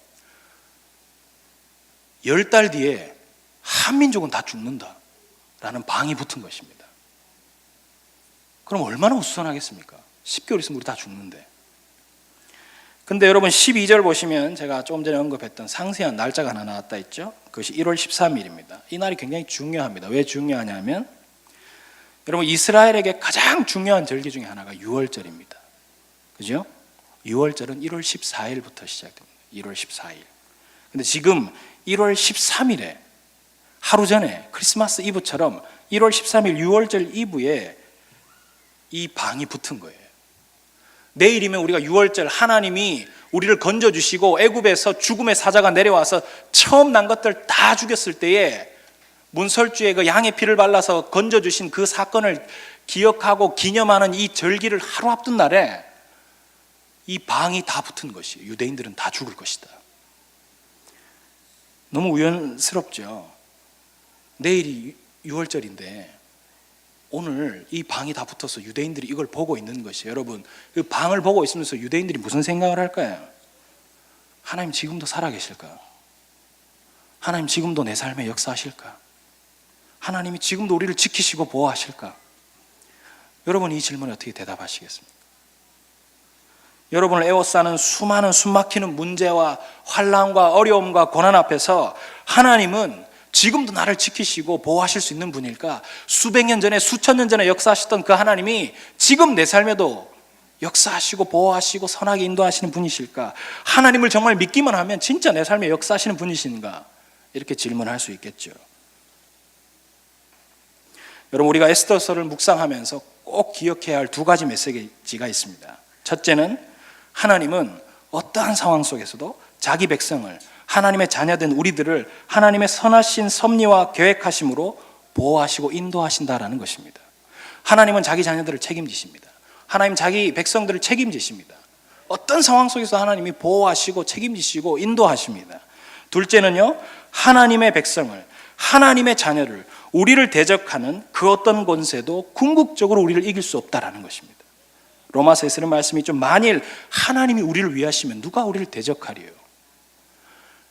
10달 뒤에 한민족은 다 죽는다라는 방이 붙은 것입니다. 그럼 얼마나 우선하겠습니까? 10개월 있으면 우리 다 죽는데. 근데 여러분 12절 보시면 제가 조금 전에 언급했던 상세한 날짜가 하나 나왔다 했죠. 그것이 1월 13일입니다. 이 날이 굉장히 중요합니다. 왜 중요하냐면 여러분 이스라엘에게 가장 중요한 절기 중에 하나가 유월절입니다. 그죠? 유월절은 1월 14일부터 시작됩니다. 1월 14일. 근데 지금 1월 13일에 하루 전에 크리스마스 이브처럼 1월 13일 유월절 이브에 이 방이 붙은 거예요. 내일이면 우리가 유월절 하나님이 우리를 건져주시고 애굽에서 죽음의 사자가 내려와서 처음 난 것들 다 죽였을 때에 문설주에 그 양의 피를 발라서 건져주신 그 사건을 기억하고 기념하는 이 절기를 하루 앞둔 날에 이 방이 다 붙은 것이에요. 유대인들은 다 죽을 것이다. 너무 우연스럽죠. 내일이 유월절인데 오늘 이 방이 다 붙어서 유대인들이 이걸 보고 있는 것이에요. 여러분 그 방을 보고 있으면서 유대인들이 무슨 생각을 할까요? 하나님 지금도 살아계실까? 하나님 지금도 내 삶에 역사하실까? 하나님이 지금도 우리를 지키시고 보호하실까? 여러분 이 질문에 어떻게 대답하시겠습니까? 여러분을 에워싸는 수많은 숨막히는 문제와 환난과 어려움과 고난 앞에서 하나님은 지금도 나를 지키시고 보호하실 수 있는 분일까? 수백 년 전에 수천 년 전에 역사하셨던 그 하나님이 지금 내 삶에도 역사하시고 보호하시고 선하게 인도하시는 분이실까? 하나님을 정말 믿기만 하면 진짜 내 삶에 역사하시는 분이신가? 이렇게 질문할 수 있겠죠. 여러분 우리가 에스더서를 묵상하면서 꼭 기억해야 할 두 가지 메시지가 있습니다. 첫째는 하나님은 어떠한 상황 속에서도 자기 백성을 하나님의 자녀된 우리들을 하나님의 선하신 섭리와 계획하심으로 보호하시고 인도하신다라는 것입니다. 하나님은 자기 자녀들을 책임지십니다. 하나님 자기 백성들을 책임지십니다. 어떤 상황 속에서 하나님이 보호하시고 책임지시고 인도하십니다. 둘째는요, 하나님의 백성을, 하나님의 자녀를, 우리를 대적하는 그 어떤 권세도 궁극적으로 우리를 이길 수 없다라는 것입니다. 로마서에 쓰는 말씀이 좀 만일 하나님이 우리를 위하시면 누가 우리를 대적하리요?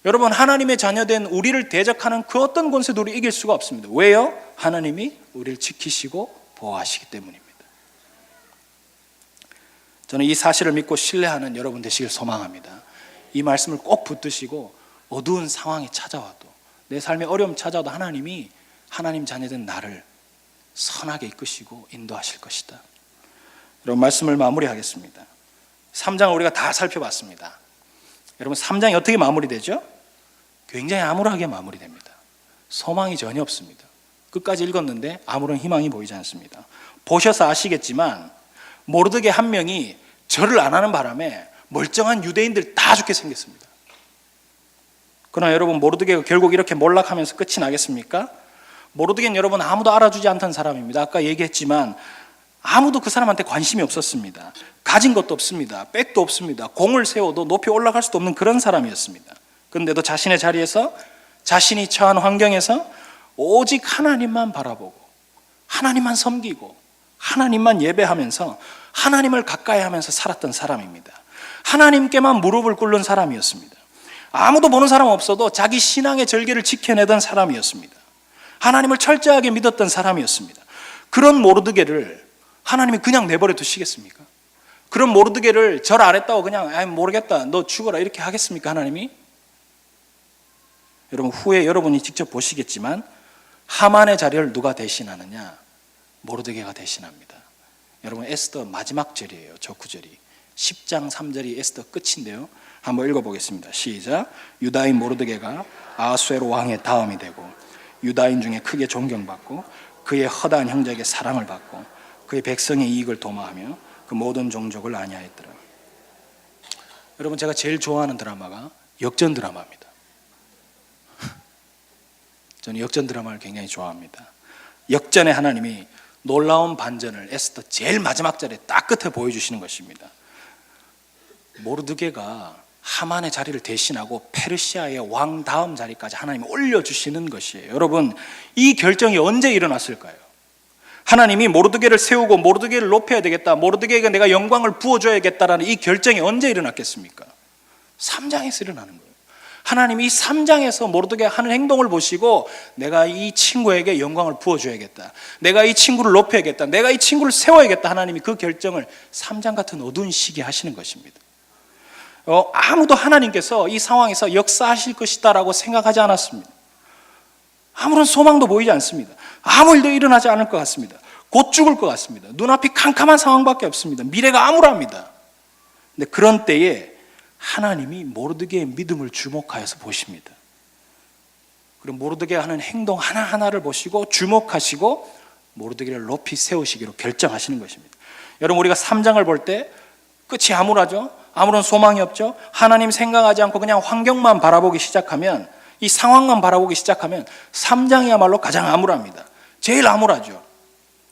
여러분 하나님의 자녀된 우리를 대적하는 그 어떤 권세도 우리 이길 수가 없습니다. 왜요? 하나님이 우리를 지키시고 보호하시기 때문입니다. 저는 이 사실을 믿고 신뢰하는 여러분 되시길 소망합니다. 이 말씀을 꼭 붙드시고 어두운 상황이 찾아와도 내 삶에 어려움 찾아와도 하나님이 하나님 자녀된 나를 선하게 이끄시고 인도하실 것이다. 여러분 말씀을 마무리하겠습니다. 3장을 우리가 다 살펴봤습니다. 여러분 3장이 어떻게 마무리되죠? 굉장히 암울하게 마무리됩니다. 소망이 전혀 없습니다. 끝까지 읽었는데 아무런 희망이 보이지 않습니다. 보셔서 아시겠지만 모르드게 한 명이 절을 안 하는 바람에 멀쩡한 유대인들 다 죽게 생겼습니다. 그러나 여러분, 모르드게가 결국 이렇게 몰락하면서 끝이 나겠습니까? 모르드게는 여러분 아무도 알아주지 않던 사람입니다. 아까 얘기했지만 아무도 그 사람한테 관심이 없었습니다. 가진 것도 없습니다. 백도 없습니다. 공을 세워도 높이 올라갈 수도 없는 그런 사람이었습니다. 그런데도 자신의 자리에서, 자신이 처한 환경에서 오직 하나님만 바라보고 하나님만 섬기고 하나님만 예배하면서 하나님을 가까이 하면서 살았던 사람입니다. 하나님께만 무릎을 꿇는 사람이었습니다. 아무도 보는 사람 없어도 자기 신앙의 절개를 지켜내던 사람이었습니다. 하나님을 철저하게 믿었던 사람이었습니다. 그런 모르드게를 하나님이 그냥 내버려 두시겠습니까? 그런 모르드게를 절 안 했다고 그냥 모르겠다, 너 죽어라 이렇게 하겠습니까, 하나님이? 여러분, 후에 여러분이 직접 보시겠지만 하만의 자리를 누가 대신하느냐? 모르드게가 대신합니다. 여러분, 에스더 마지막 절이에요. 저 구절이 10장 3절이 에스더 끝인데요, 한번 읽어보겠습니다. 시작. 유다인 모르드게가 아하수에로 왕의 다음이 되고 유다인 중에 크게 존경받고 그의 허다한 형제에게 사랑을 받고 그의 백성의 이익을 도모하며 그 모든 종족을 안위하였더라. 여러분, 제가 제일 좋아하는 드라마가 역전 드라마입니다. 저는 역전 드라마를 굉장히 좋아합니다. 역전의 하나님이 놀라운 반전을 에스더 제일 마지막 절에 딱 끝에 보여주시는 것입니다. 모르드게가 하만의 자리를 대신하고 페르시아의 왕 다음 자리까지 하나님이 올려주시는 것이에요. 여러분, 이 결정이 언제 일어났을까요? 하나님이 모르드게를 세우고 모르드게를 높여야 되겠다, 모르드게에게 내가 영광을 부어줘야겠다라는 이 결정이 언제 일어났겠습니까? 3장에서 일어나는 거예요. 하나님이 3장에서 모르드게 하는 행동을 보시고 내가 이 친구에게 영광을 부어줘야겠다, 내가 이 친구를 높여야겠다, 내가 이 친구를 세워야겠다, 하나님이 그 결정을 3장 같은 어두운 시기에 하시는 것입니다. 아무도 하나님께서 이 상황에서 역사하실 것이다라고 생각하지 않았습니다. 아무런 소망도 보이지 않습니다. 아무 일도 일어나지 않을 것 같습니다. 곧 죽을 것 같습니다. 눈앞이 캄캄한 상황밖에 없습니다. 미래가 암울합니다. 근데 그런 때에 하나님이 모르드게의 믿음을 주목하여서 보십니다. 그리고 모르드게가 하는 행동 하나하나를 보시고 주목하시고 모르드게를 높이 세우시기로 결정하시는 것입니다. 여러분, 우리가 3장을 볼 때 끝이 암울하죠? 아무런 소망이 없죠? 하나님 생각하지 않고 그냥 환경만 바라보기 시작하면, 이 상황만 바라보기 시작하면 3장이야말로 가장 암울합니다. 제일 암울하죠.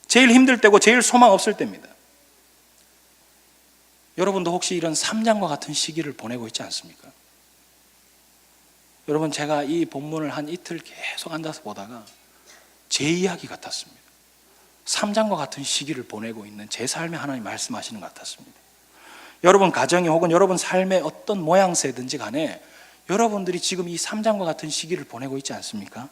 제일 힘들 때고 제일 소망 없을 때입니다. 여러분도 혹시 이런 3장과 같은 시기를 보내고 있지 않습니까? 여러분, 제가 이 본문을 한 이틀 계속 앉아서 보다가 제 이야기 같았습니다. 3장과 같은 시기를 보내고 있는 제 삶에 하나님 말씀하시는 것 같았습니다. 여러분 가정이 혹은 여러분 삶의 어떤 모양새든지 간에 여러분들이 지금 이 3장과 같은 시기를 보내고 있지 않습니까?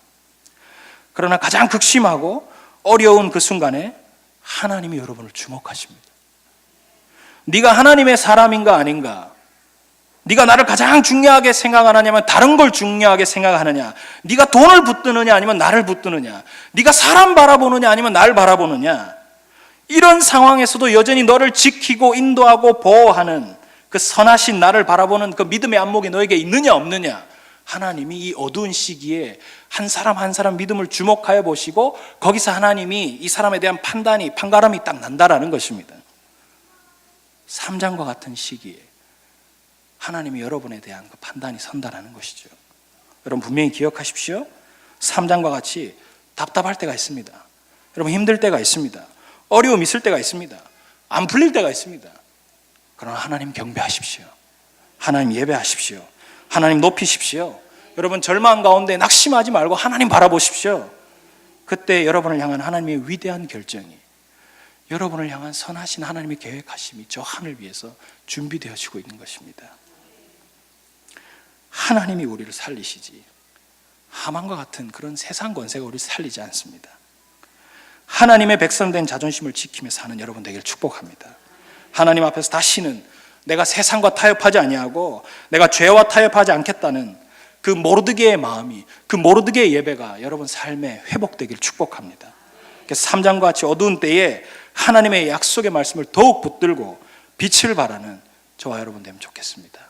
그러나 가장 극심하고 어려운 그 순간에 하나님이 여러분을 주목하십니다. 네가 하나님의 사람인가 아닌가? 네가 나를 가장 중요하게 생각하느냐면 다른 걸 중요하게 생각하느냐? 네가 돈을 붙드느냐 아니면 나를 붙드느냐? 네가 사람 바라보느냐 아니면 날 바라보느냐? 이런 상황에서도 여전히 너를 지키고 인도하고 보호하는 그 선하신 나를 바라보는 그 믿음의 안목이 너에게 있느냐 없느냐? 하나님이 이 어두운 시기에 한 사람 한 사람 믿음을 주목하여 보시고 거기서 하나님이 이 사람에 대한 판가름이 딱 난다라는 것입니다. 3장과 같은 시기에 하나님이 여러분에 대한 그 판단이 선다라는 것이죠. 여러분, 분명히 기억하십시오. 3장과 같이 답답할 때가 있습니다. 여러분, 힘들 때가 있습니다. 어려움 있을 때가 있습니다. 안 풀릴 때가 있습니다. 그러나 하나님 경배하십시오. 하나님 예배하십시오. 하나님 높이십시오. 여러분, 절망 가운데 낙심하지 말고 하나님 바라보십시오. 그때 여러분을 향한 하나님의 위대한 결정이, 여러분을 향한 선하신 하나님의 계획하심이 저 하늘 위에서 준비되어지고 있는 것입니다. 하나님이 우리를 살리시지 하만과 같은 그런 세상 권세가 우리를 살리지 않습니다. 하나님의 백성된 자존심을 지키며 사는 여러분 되기를 축복합니다. 하나님 앞에서 다시는 내가 세상과 타협하지 아니하고 내가 죄와 타협하지 않겠다는 그 모르드게의 마음이, 그 모르드게의 예배가 여러분 삶에 회복되기를 축복합니다. 그래서 3장과 같이 어두운 때에 하나님의 약속의 말씀을 더욱 붙들고 빛을 발하는 저와 여러분 되면 좋겠습니다.